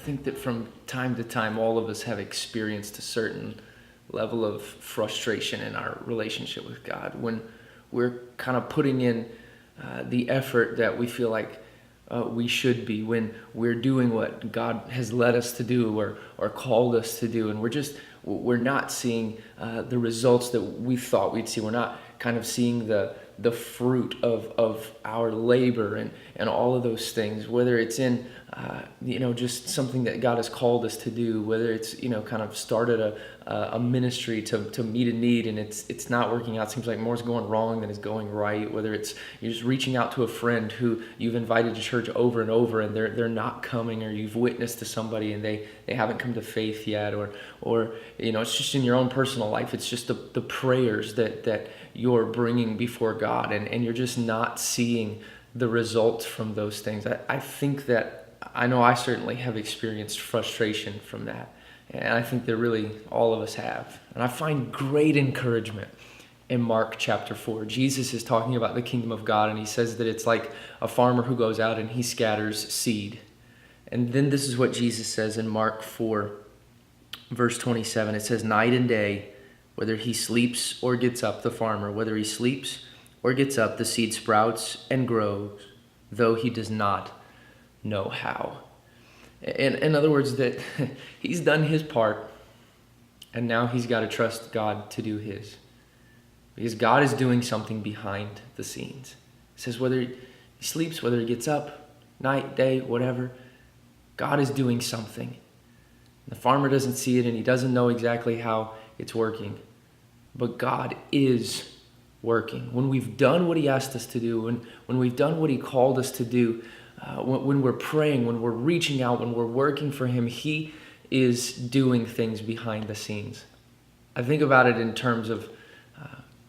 think that from time to time, all of us have experienced a certain level of frustration in our relationship with God when we're kind of putting in the effort that we feel like we should be, when we're doing what God has led us to do or called us to do, and we're not seeing the results that we thought we'd see. We're not kind of seeing the fruit of our labor and all of those things, whether it's in just something that God has called us to do, whether it's kind of started a ministry to meet a need and it's not working out. It seems like more's going wrong than is going right. Whether it's you're just reaching out to a friend who you've invited to church over and over and they're not coming, or you've witnessed to somebody and they haven't come to faith yet, or it's just in your own personal life. It's just the prayers that you're bringing before God, and you're just not seeing the results from those things. I think that, I know I certainly have experienced frustration from that, and I think that really all of us have. And I find great encouragement in Mark chapter 4. Jesus is talking about the kingdom of God, and he says that it's like a farmer who goes out and he scatters seed. And then this is what Jesus says in Mark 4, verse 27. It says, "Night and day, whether he sleeps or gets up," the farmer, "whether he sleeps or gets up, the seed sprouts and grows, though he does not know how." In other words, that he's done his part, and now he's got to trust God to do his. Because God is doing something behind the scenes. It says whether he sleeps, whether he gets up, night, day, whatever, God is doing something. The farmer doesn't see it, and he doesn't know exactly how it's working. But God is working. When we've done what he asked us to do, when we've done what he called us to do, when we're praying, when we're reaching out, when we're working for him, he is doing things behind the scenes. I think about it in terms of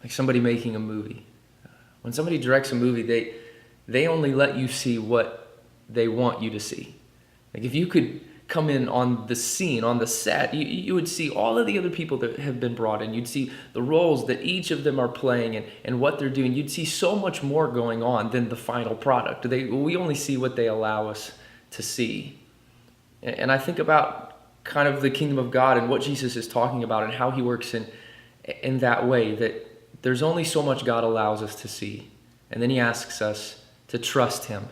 like somebody making a movie. When somebody directs a movie, they only let you see what they want you to see. Like if you could come in on the scene, on the set, you would see all of the other people that have been brought in. You'd see the roles that each of them are playing and what they're doing. You'd see so much more going on than the final product. We only see what they allow us to see. And I think about kind of the kingdom of God and what Jesus is talking about and how he works in that way, that there's only so much God allows us to see. And then he asks us to trust him,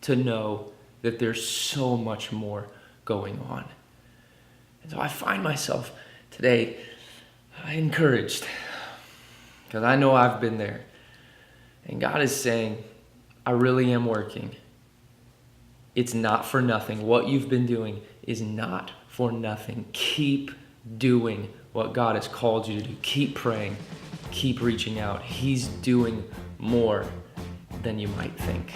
to know that there's so much more going on. And so I find myself today encouraged, because I know I've been there. And God is saying, I really am working. It's not for nothing. What you've been doing is not for nothing. Keep doing what God has called you to do. Keep praying. Keep reaching out. He's doing more than you might think.